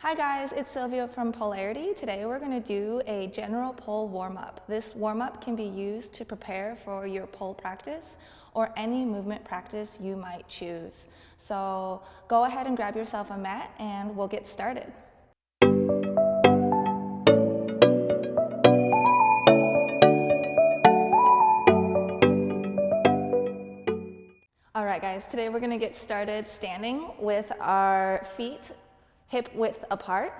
Hi guys, it's Sylvia from Polarity. Today we're going to do a general pole warm-up. This warm-up can be used to prepare for your pole practice or any movement practice you might choose. So go ahead and grab yourself a mat and we'll get started. Alright guys, today we're going to get started standing with our feet hip width apart.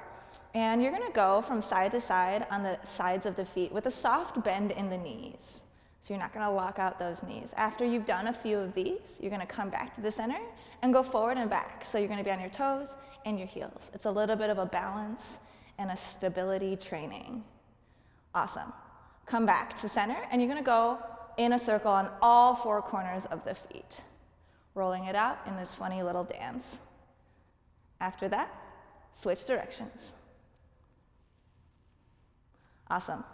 And you're going to go from side to side on the sides of the feet with a soft bend in the knees. So you're not going to lock out those knees. After you've done a few of these, you're going to come back to the center and go forward and back. So you're going to be on your toes and your heels. It's a little bit of a balance and a stability training. Awesome. Come back to center and you're going to go in a circle on all four corners of the feet, rolling it out in this funny little dance. After that, switch directions. Awesome.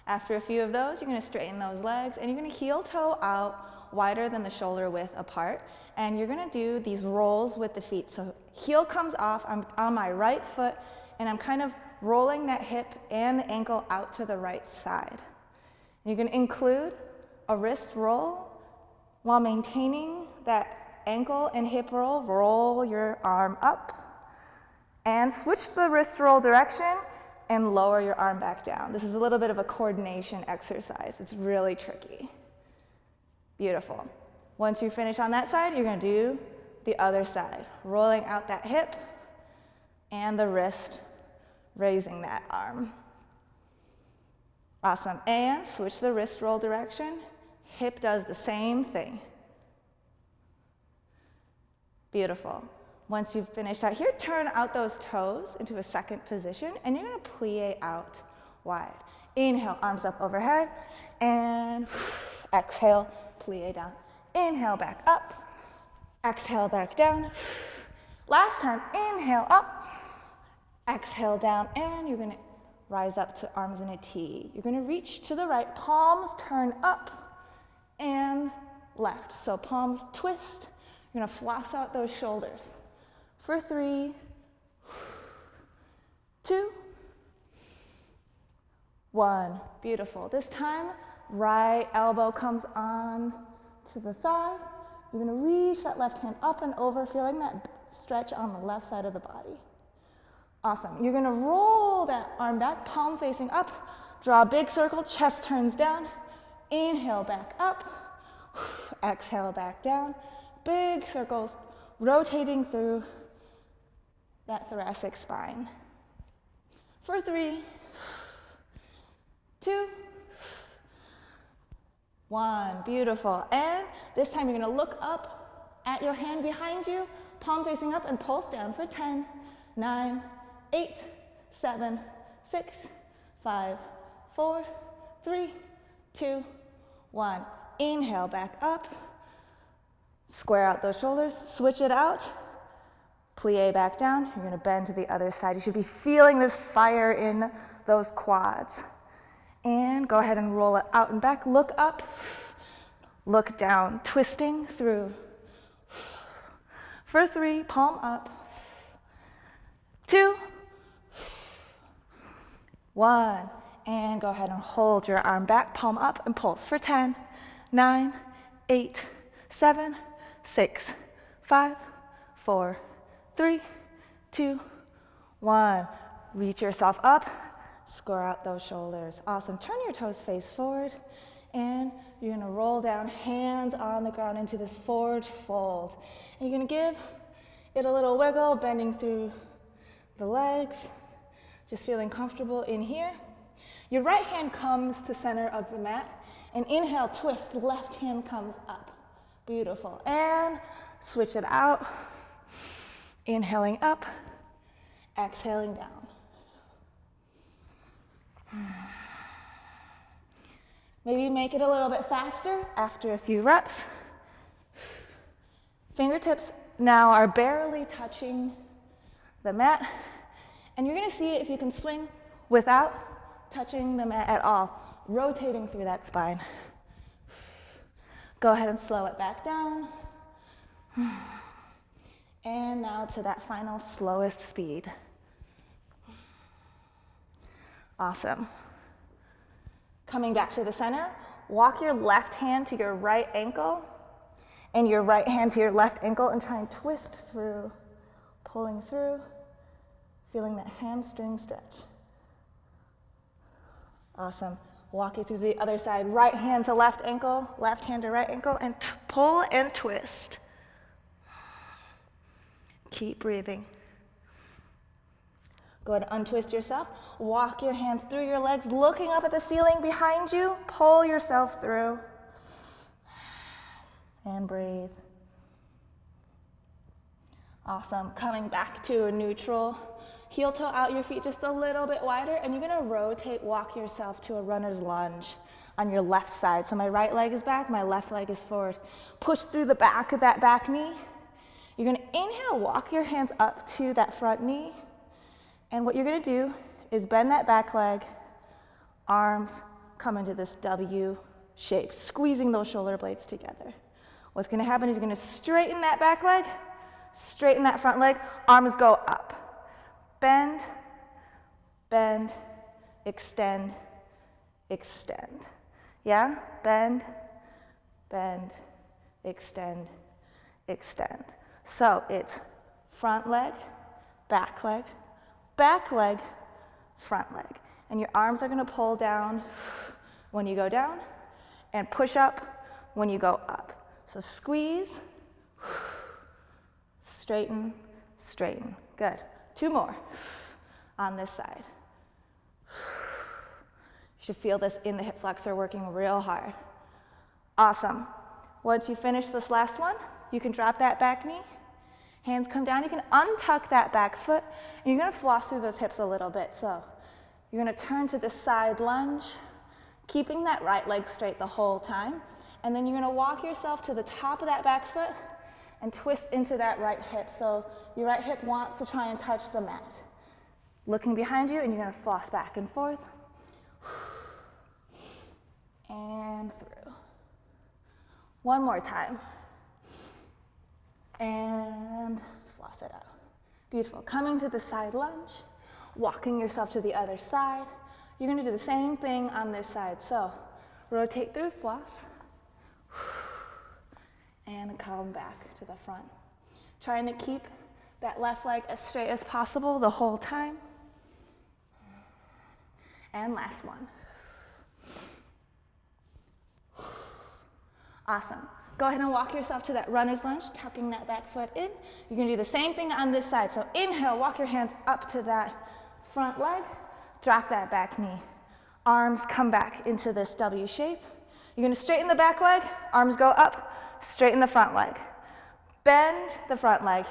After a few of those, you're going to straighten those legs and you're going to heel toe out wider than the shoulder width apart. And you're going to do these rolls with the feet. So heel comes off, I'm on my right foot and I'm kind of rolling that hip and the ankle out to the right side. And you're going to include a wrist roll while maintaining that ankle and hip roll. Roll your arm up and switch the wrist roll direction and lower your arm back down. This is a little bit of a coordination exercise. It's really tricky. Beautiful. Once you finish on that side, you're going to do the other side, rolling out that hip and the wrist, raising that arm. Awesome. And switch the wrist roll direction. Hip does the same thing. Beautiful. Once you've finished out here, turn out those toes into a second position and you're going to plie out wide. Inhale, arms up overhead, and exhale, plie down. Inhale, back up, exhale, back down. Last time, inhale up, exhale down, and you're going to rise up to arms in a T. You're going to reach to the right, palms turn up and left. So palms twist, you're going to floss out those shoulders. For 3, 2, 1. Beautiful. This time, right elbow comes on to the thigh. You're going to reach that left hand up and over, feeling that stretch on the left side of the body. Awesome. You're going to roll that arm back, palm facing up. Draw a big circle, chest turns down. Inhale, back up. Exhale, back down. Big circles, rotating through that thoracic spine. For 3, 2, 1. Beautiful. And this time you're going to look up at your hand behind you, palm facing up, and pulse down for 10, 9, 8, 7, 6, 5, 4, 3, 2, 1. Inhale, back up. Square out those shoulders, switch it out. Plie back down, you're going to bend to the other side. You should be feeling this fire in those quads. And go ahead and roll it out and back. Look up, look down, twisting through. For 3, palm up. 2, 1. And go ahead and hold your arm back, palm up, and pulse for 10, 9, 8, 7, 6, 5, 4, 3, 2, 1. Reach yourself up, square out those shoulders. Awesome. Turn your toes face forward, and you're going to roll down, hands on the ground into this forward fold. And you're going to give it a little wiggle, bending through the legs, just feeling comfortable in here. Your right hand comes to center of the mat, and inhale, twist, left hand comes up. Beautiful. And switch it out. Inhaling up, exhaling down. Maybe make it a little bit faster after a few reps. Fingertips now are barely touching the mat, and you're going to see if you can swing without touching the mat at all, rotating through that spine. Go ahead and slow it back down. And now to that final slowest speed. Awesome. Coming back to the center, walk your left hand to your right ankle and your right hand to your left ankle and try and twist through, pulling through, feeling that hamstring stretch. Awesome. Walk it through the other side, right hand to left ankle, left hand to right ankle, and pull and twist. Keep breathing. Go ahead and untwist yourself. Walk your hands through your legs, looking up at the ceiling behind you. Pull yourself through. And breathe. Awesome. Coming back to a neutral. Heel toe out, your feet just a little bit wider, and you're gonna rotate, walk yourself to a runner's lunge on your left side. So my right leg is back, my left leg is forward. Push through the back of that back knee. You're gonna inhale, walk your hands up to that front knee. And what you're gonna do is bend that back leg, arms come into this W shape, squeezing those shoulder blades together. What's gonna happen is you're gonna straighten that back leg, straighten that front leg, arms go up. Bend, bend, extend, extend. Yeah? Bend, bend, extend, extend. So it's front leg, back leg, front leg. And your arms are gonna pull down when you go down and push up when you go up. So squeeze, straighten, straighten. Good. 2 more on this side. You should feel this in the hip flexor working real hard. Awesome. Once you finish this last one, you can drop that back knee. Hands come down. You can untuck that back foot. And you're going to floss through those hips a little bit. So you're going to turn to the side lunge, keeping that right leg straight the whole time. And then you're going to walk yourself to the top of that back foot and twist into that right hip. So your right hip wants to try and touch the mat. Looking behind you, and you're going to floss back and forth. And through. One more time. And floss it out. Beautiful. Coming to the side lunge, walking yourself to the other side. You're going to do the same thing on this side. So rotate through, floss. And come back to the front. Trying to keep that left leg as straight as possible the whole time. And last one. Awesome. Go ahead and walk yourself to that runner's lunge, tucking that back foot in. You're gonna do the same thing on this side. So inhale, walk your hands up to that front leg, drop that back knee. Arms come back into this W shape. You're gonna straighten the back leg, arms go up, straighten the front leg. Bend the front leg,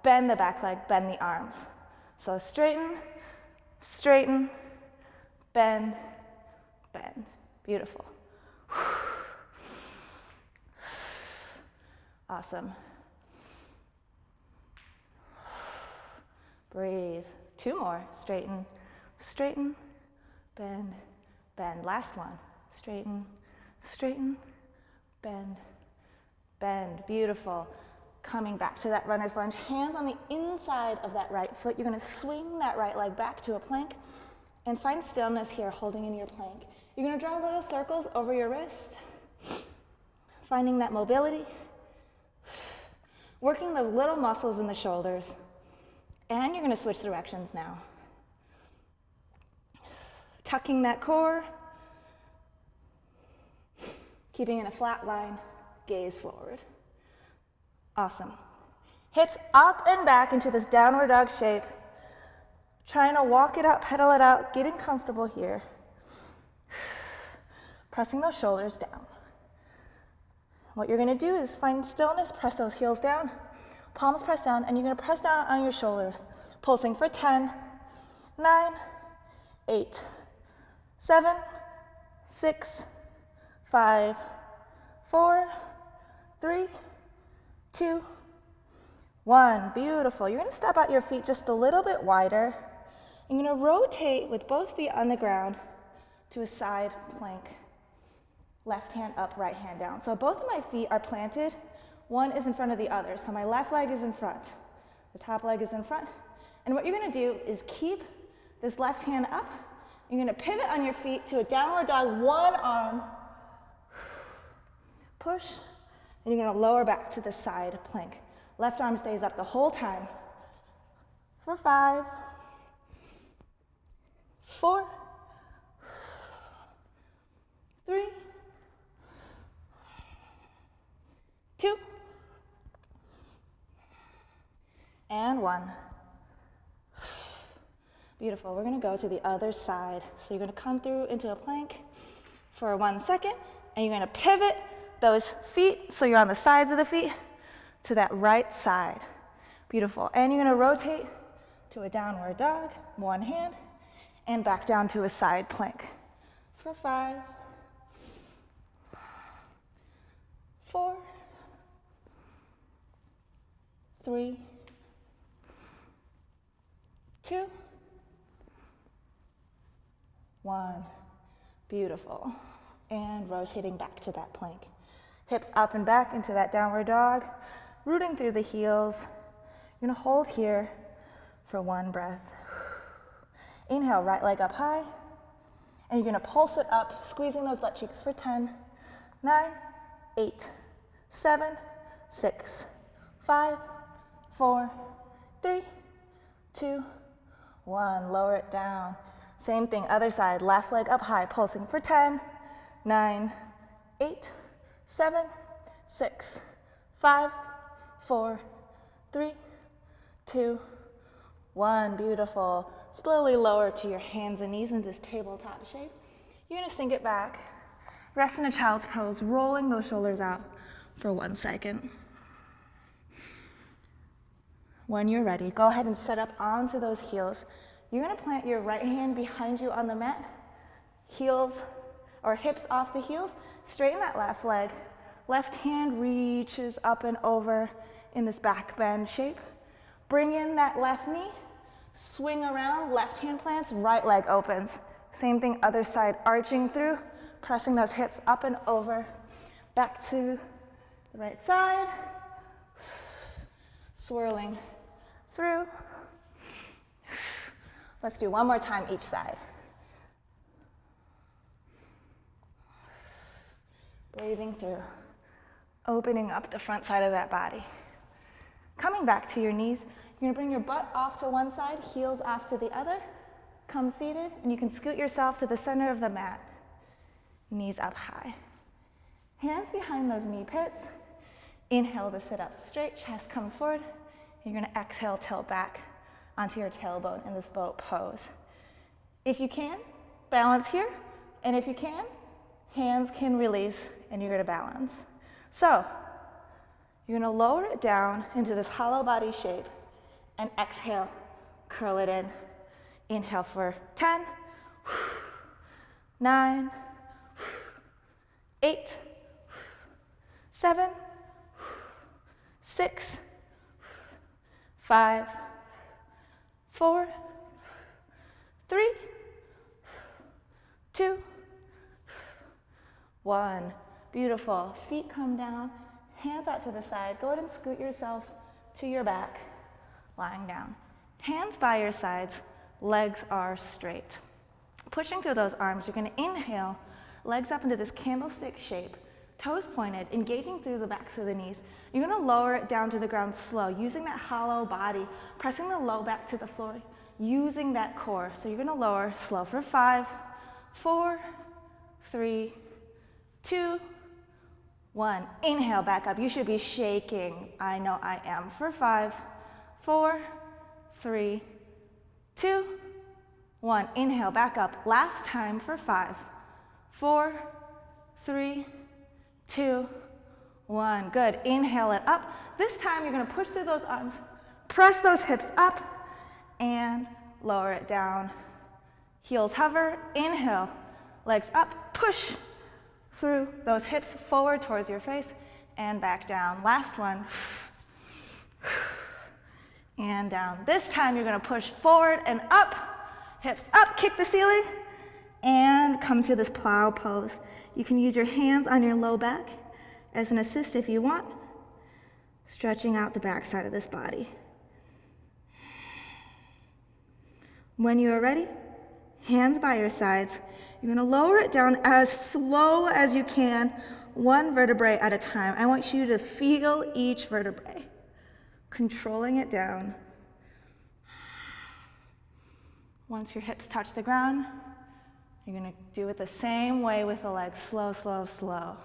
bend the back leg, bend the arms. So straighten, straighten, bend, bend. Beautiful. Awesome. Breathe. 2 more. Straighten, straighten, bend, bend. Last one. Straighten, straighten, bend, bend. Beautiful. Coming back to that runner's lunge. Hands on the inside of that right foot. You're going to swing that right leg back to a plank and find stillness here, holding in your plank. You're going to draw little circles over your wrist, finding that mobility. Working those little muscles in the shoulders. And you're going to switch directions now. Tucking that core. Keeping in a flat line, gaze forward. Awesome. Hips up and back into this downward dog shape. Trying to walk it out, pedal it out, getting comfortable here. Pressing those shoulders down. What you're going to do is find stillness, press those heels down, palms press down, and you're going to press down on your shoulders, pulsing for 10, 9, 8, 7, 6, 5, 4, 3, 2, 1. Beautiful. You're going to step out your feet just a little bit wider. You're going to rotate with both feet on the ground to a side plank. Left hand up, right hand down. So both of my feet are planted. One is in front of the other. So my left leg is in front. The top leg is in front. And what you're going to do is keep this left hand up, You're gonna pivot on your feet to a downward dog, one arm. Push, and you're gonna lower back to the side plank. Left arm stays up the whole time. For 5, 4, 3, 2, and 1. Beautiful. We're going to go to the other side. So you're going to come through into a plank for 1 second, and you're going to pivot those feet, so you're on the sides of the feet, to that right side. Beautiful. And you're going to rotate to a downward dog, one hand, and back down to a side plank. For 5, 4, 3, 2, 1. Beautiful. And rotating back to that plank. Hips up and back into that downward dog, rooting through the heels. You're gonna hold here for 1 breath. Inhale, right leg up high. And you're gonna pulse it up, squeezing those butt cheeks for 10, 9, 8, 7, 6, 5, 4, 3, 2, 1. Lower it down. Same thing, other side, left leg up high, pulsing for 10, 9, 8, 7, 6, 5, 4, 3, 2, 1. Beautiful. Slowly lower to your hands and knees in this tabletop shape. You're gonna sink it back. Rest in a child's pose, rolling those shoulders out for 1 second. When you're ready, go ahead and set up onto those heels. You're gonna plant your right hand behind you on the mat, heels or hips off the heels, straighten that left leg. Left hand reaches up and over in this back bend shape. Bring in that left knee, swing around, left hand plants, right leg opens. Same thing, other side, arching through, pressing those hips up and over, back to the right side, swirling through. Let's do one more time each side. Breathing through, opening up the front side of that body. Coming back to your knees, you're gonna bring your butt off to one side, heels off to the other. Come seated, and you can scoot yourself to the center of the mat. Knees up high. Hands behind those knee pits. Inhale to sit up straight, chest comes forward. You're gonna exhale, tilt back onto your tailbone in this boat pose. If you can, balance here, and if you can, hands can release, and you're gonna balance. So, you're gonna lower it down into this hollow body shape, and exhale, curl it in. Inhale for 10, 9, 8, 7, 6, 5, 4, 3, 2, 1. Beautiful. Feet come down, hands out to the side. Go ahead and scoot yourself to your back, lying down. Hands by your sides, legs are straight. Pushing through those arms, you're going to inhale, legs up into this candlestick shape, toes pointed, engaging through the backs of the knees. You're going to lower it down to the ground slow, using that hollow body, pressing the low back to the floor, using that core. So you're going to lower slow for 5, 4, 3, 2, 1. Inhale, back up. You should be shaking. I know I am. For 5, 4, 3, 2, 1. Inhale, back up. Last time for 5, 4, 3, 2, 1. Good. Inhale it up. This time you're going to push through those arms, press those hips up, and lower it down. Heels hover. Inhale, legs up, push through those hips forward towards your face, and back down. Last one. And down. This time you're going to push forward and up, hips up, kick the ceiling, and come to this plow pose. You can use your hands on your low back as an assist if you want, stretching out the back side of this body. When you are ready, hands by your sides. You're gonna lower it down as slow as you can, one vertebrae at a time. I want you to feel each vertebrae, controlling it down. Once your hips touch the ground, you're gonna do it the same way with the legs, slow, slow, slow.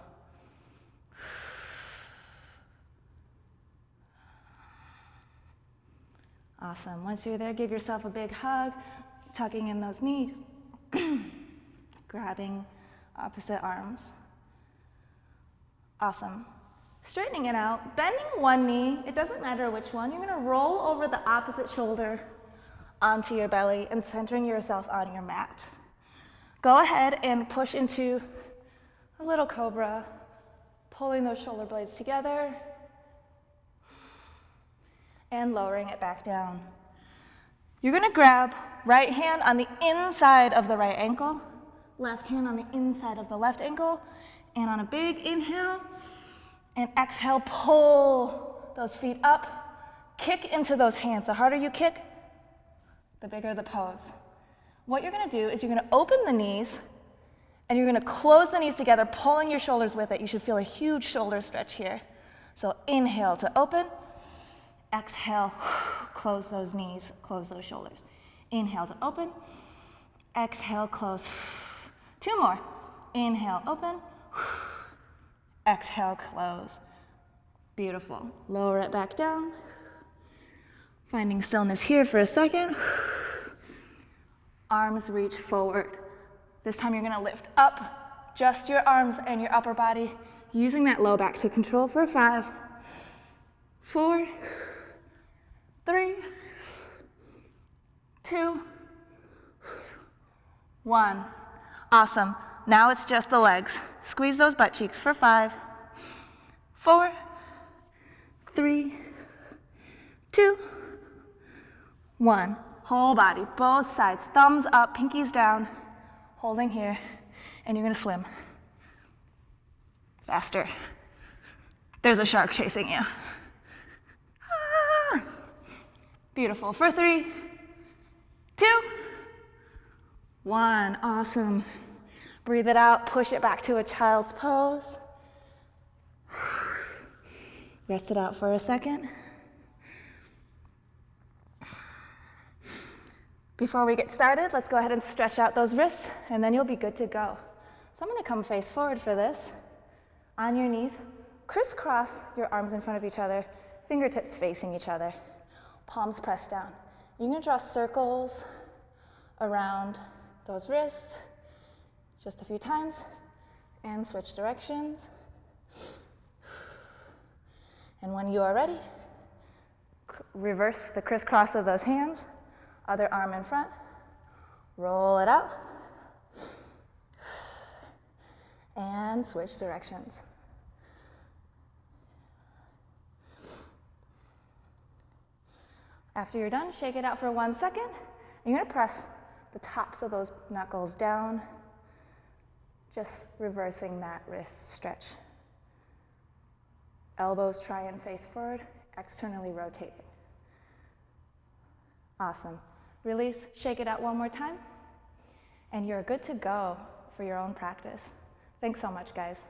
Awesome. Once you're there, give yourself a big hug, tucking in those knees, grabbing opposite arms. Awesome. Straightening it out, bending one knee, it doesn't matter which one, you're gonna roll over the opposite shoulder onto your belly and centering yourself on your mat. Go ahead and push into a little cobra, pulling those shoulder blades together and lowering it back down. You're gonna grab right hand on the inside of the right ankle, left hand on the inside of the left ankle, and on a big inhale and exhale, pull those feet up, kick into those hands. The harder you kick, the bigger the pose. What you're gonna do is you're gonna open the knees and you're gonna close the knees together, pulling your shoulders with it. You should feel a huge shoulder stretch here. So inhale to open, exhale, close those knees, close those shoulders. Inhale to open, exhale, close. Two more. Inhale, open, exhale, close. Beautiful. Lower it back down. Finding stillness here for a second. Arms reach forward. This time you're gonna lift up just your arms and your upper body, using that low back. So control for 5, 4, 3, 2, 1. Awesome. Now it's just the legs. Squeeze those butt cheeks for 5, 4, 3, 2, 1. Whole body, both sides, thumbs up, pinkies down, holding here, and you're gonna swim. Faster. There's a shark chasing you. Ah. Beautiful. For 3, 2, 1. Awesome. Breathe it out, push it back to a child's pose. Rest it out for a second. Before we get started, let's go ahead and stretch out those wrists, and then you'll be good to go. So I'm gonna come face forward for this. On your knees, crisscross your arms in front of each other, fingertips facing each other, palms pressed down. You're gonna draw circles around those wrists, just a few times, and switch directions. And when you are ready, reverse the crisscross of those hands, other arm in front, roll it out, and switch directions. After you're done, shake it out for 1 second. You're gonna press the tops of those knuckles down, just reversing that wrist stretch. Elbows try and face forward, externally rotating. Awesome. Release, shake it out 1 more time, and you're good to go for your own practice. Thanks so much, guys.